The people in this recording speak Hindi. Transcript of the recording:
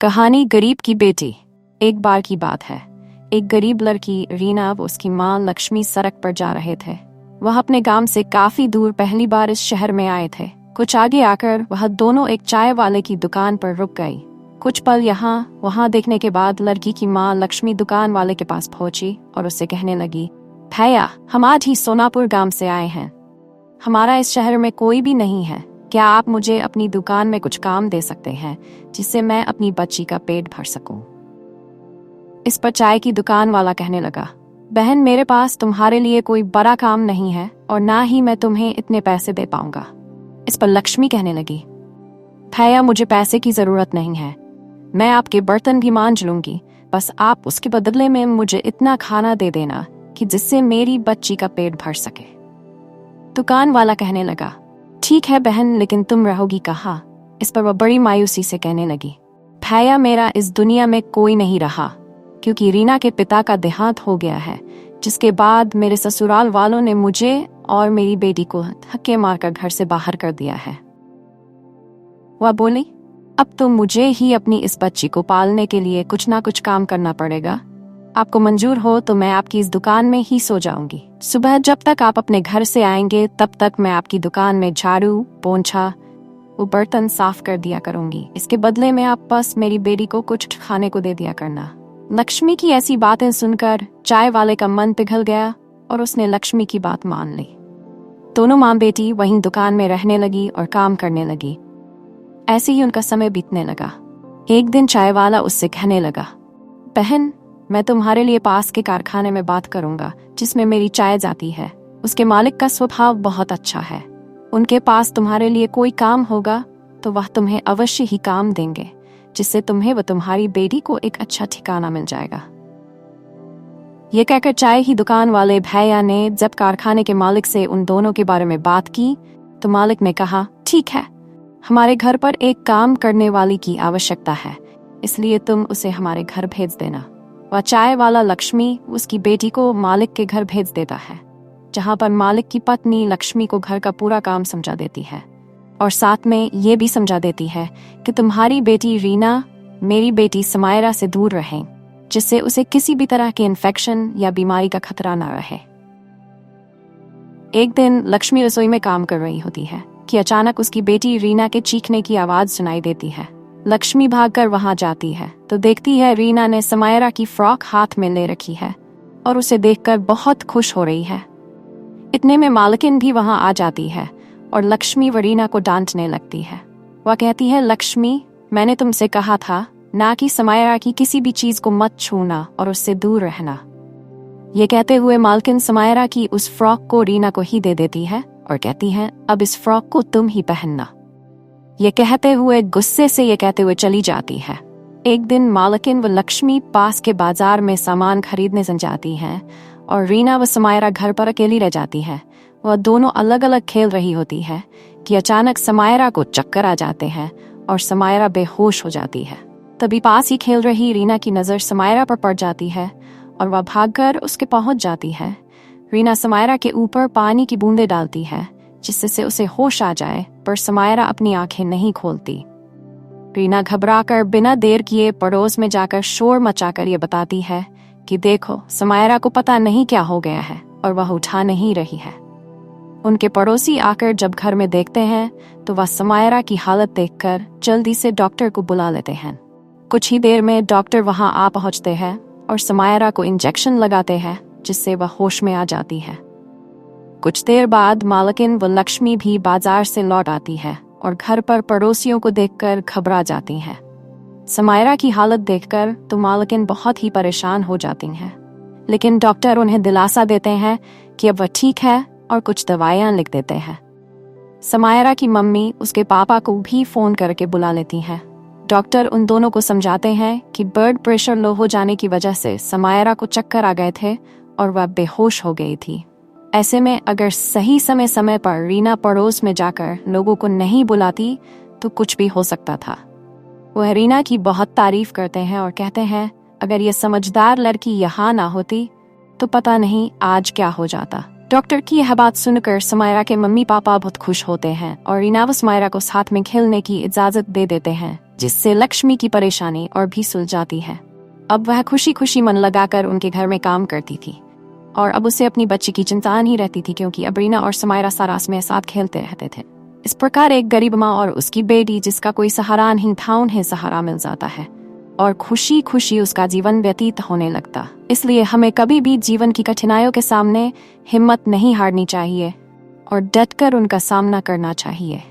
कहानी गरीब की बेटी। एक बार की बात है, एक गरीब लड़की रीना व उसकी माँ लक्ष्मी सड़क पर जा रहे थे। वह अपने गांव से काफी दूर पहली बार इस शहर में आए थे। कुछ आगे आकर वह दोनों एक चाय वाले की दुकान पर रुक गई। कुछ पल यहाँ वहाँ देखने के बाद लड़की की माँ लक्ष्मी दुकान वाले के पास पहुंची और उससे कहने लगी, भैया, हम आज ही सोनापुर गांव से आए हैं। हमारा इस शहर में कोई भी नहीं है। क्या आप मुझे अपनी दुकान में कुछ काम दे सकते हैं जिससे मैं अपनी बच्ची का पेट भर सकूं? इस पर चाय की दुकान वाला कहने लगा, बहन, मेरे पास तुम्हारे लिए कोई बड़ा काम नहीं है और ना ही मैं तुम्हें इतने पैसे दे पाऊंगा। इस पर लक्ष्मी कहने लगी, भैया, मुझे पैसे की जरूरत नहीं है। मैं आपके बर्तन भी मांज लूंगी, बस आप उसके बदले में मुझे इतना खाना दे देना कि जिससे मेरी बच्ची का पेट भर सके। दुकान वाला कहने लगा, ठीक है बहन, लेकिन तुम रहोगी कहाँ? इस पर वह बड़ी मायूसी से कहने लगी, भैया, मेरा इस दुनिया में कोई नहीं रहा, क्योंकि रीना के पिता का देहांत हो गया है, जिसके बाद मेरे ससुराल वालों ने मुझे और मेरी बेटी को धक्के मारकर घर से बाहर कर दिया है। वह बोली, अब तो मुझे ही अपनी इस बच्ची को पालने के लिए कुछ ना कुछ काम करना पड़ेगा। आपको मंजूर हो तो मैं आपकी इस दुकान में ही सो जाऊंगी। सुबह जब तक आप अपने घर से आएंगे तब तक मैं आपकी दुकान में झाड़ू, पोंछा, वो बर्तन साफ कर दिया करूंगी। इसके बदले में आप बस मेरी बेटी को कुछ खाने को दे दिया करना। लक्ष्मी की ऐसी बातें सुनकर चाय वाले का मन पिघल गया और उसने लक्ष्मी की बात मान ली। दोनों माँ बेटी वहीं दुकान में रहने लगी और काम करने लगी। ऐसे ही उनका समय बीतने लगा। एक दिन चाय वाला उससे कहने लगा, बहन, मैं तुम्हारे लिए पास के कारखाने में बात करूंगा जिसमें मेरी चाय जाती है। उसके मालिक का स्वभाव बहुत अच्छा है। उनके पास तुम्हारे लिए कोई काम होगा तो वह तुम्हें अवश्य ही काम देंगे, जिससे तुम्हें व तुम्हारी बेटी को एक अच्छा ठिकाना मिल जाएगा। ये कहकर चाय ही दुकान वाले भैया ने जब कारखाने के मालिक से उन दोनों के बारे में बात की तो मालिक ने कहा, ठीक है, हमारे घर पर एक काम करने वाली की आवश्यकता है, इसलिए तुम उसे हमारे घर भेज देना। वह चाय वाला लक्ष्मी उसकी बेटी को मालिक के घर भेज देता है, जहां पर मालिक की पत्नी लक्ष्मी को घर का पूरा काम समझा देती है और साथ में ये भी समझा देती है कि तुम्हारी बेटी रीना मेरी बेटी समायरा से दूर रहे, जिससे उसे किसी भी तरह के इन्फेक्शन या बीमारी का खतरा न रहे। एक दिन लक्ष्मी रसोई में काम कर रही होती है कि अचानक उसकी बेटी रीना के चीखने की आवाज सुनाई देती है। लक्ष्मी भागकर वहां जाती है तो देखती है रीना ने समायरा की फ्रॉक हाथ में ले रखी है और उसे देखकर बहुत खुश हो रही है। इतने में मालकिन भी वहां आ जाती है और लक्ष्मी व रीना को डांटने लगती है। वह कहती है, लक्ष्मी, मैंने तुमसे कहा था ना कि समायरा की किसी भी चीज को मत छूना और उससे दूर रहना। ये कहते हुए मालकिन समायरा की उस फ्रॉक को रीना को ही दे देती है और कहती है, अब इस फ्रॉक को तुम ही पहनना। ये कहते हुए गुस्से से ये कहते हुए चली जाती है। एक दिन मालकिन व लक्ष्मी पास के बाजार में सामान खरीदने जाती हैं और रीना व समायरा घर पर अकेली रह जाती है। वह दोनों अलग अलग खेल रही होती है कि अचानक समायरा को चक्कर आ जाते हैं और समायरा बेहोश हो जाती है। तभी पास ही खेल रही रीना की नजर समायरा पर पड़ जाती है और वह भागकर उसके पहुंच जाती है। रीना समायरा के ऊपर पानी की बूंदें डालती है जिससे उसे होश आ जाए, पर समायरा अपनी आंखें नहीं खोलती। रीना घबराकर बिना देर किए पड़ोस में जाकर शोर मचाकर ये बताती है कि देखो, समायरा को पता नहीं क्या हो गया है और वह उठा नहीं रही है। उनके पड़ोसी आकर जब घर में देखते हैं तो वह समायरा की हालत देखकर जल्दी से डॉक्टर को बुला लेते हैं। कुछ ही देर में डॉक्टर वहां आ पहुंचते हैं और समायरा को इंजेक्शन लगाते हैं जिससे वह होश में आ जाती है। कुछ देर बाद मालकिन व लक्ष्मी भी बाजार से लौट आती है और घर पर पड़ोसियों को देखकर घबरा जाती हैं। समायरा की हालत देखकर तो मालकिन बहुत ही परेशान हो जाती हैं, लेकिन डॉक्टर उन्हें दिलासा देते हैं कि अब वह ठीक है और कुछ दवाइयां लिख देते हैं। समायरा की मम्मी उसके पापा को भी फोन करके बुला लेती हैं। डॉक्टर उन दोनों को समझाते हैं कि ब्लड प्रेशर लो हो जाने की वजह से समायरा को चक्कर आ गए थे और वह बेहोश हो गई थी। ऐसे में अगर सही समय पर रीना पड़ोस में जाकर लोगों को नहीं बुलाती तो कुछ भी हो सकता था। वह रीना की बहुत तारीफ करते हैं और कहते हैं, अगर ये समझदार लड़की यहाँ ना होती तो पता नहीं आज क्या हो जाता। डॉक्टर की यह बात सुनकर समायरा के मम्मी पापा बहुत खुश होते हैं और रीना व समायरा को साथ में खेलने की इजाजत दे देते हैं। जिससे लक्ष्मी की परेशानी और भी सुलझ जाती है। अब वह खुशी खुशी मन लगाकर उनके घर में काम करती थी और अब उसे अपनी बच्ची की चिंता नहीं रहती थी, क्योंकि अब रीना और समायरा सारास में साथ खेलते रहते थे। इस प्रकार एक गरीब माँ और उसकी बेटी, जिसका कोई सहारा नहीं था, उन्हें सहारा मिल जाता है और खुशी खुशी उसका जीवन व्यतीत होने लगता। इसलिए हमें कभी भी जीवन की कठिनाइयों के सामने हिम्मत नहीं हारनी चाहिए और डटकर उनका सामना करना चाहिए।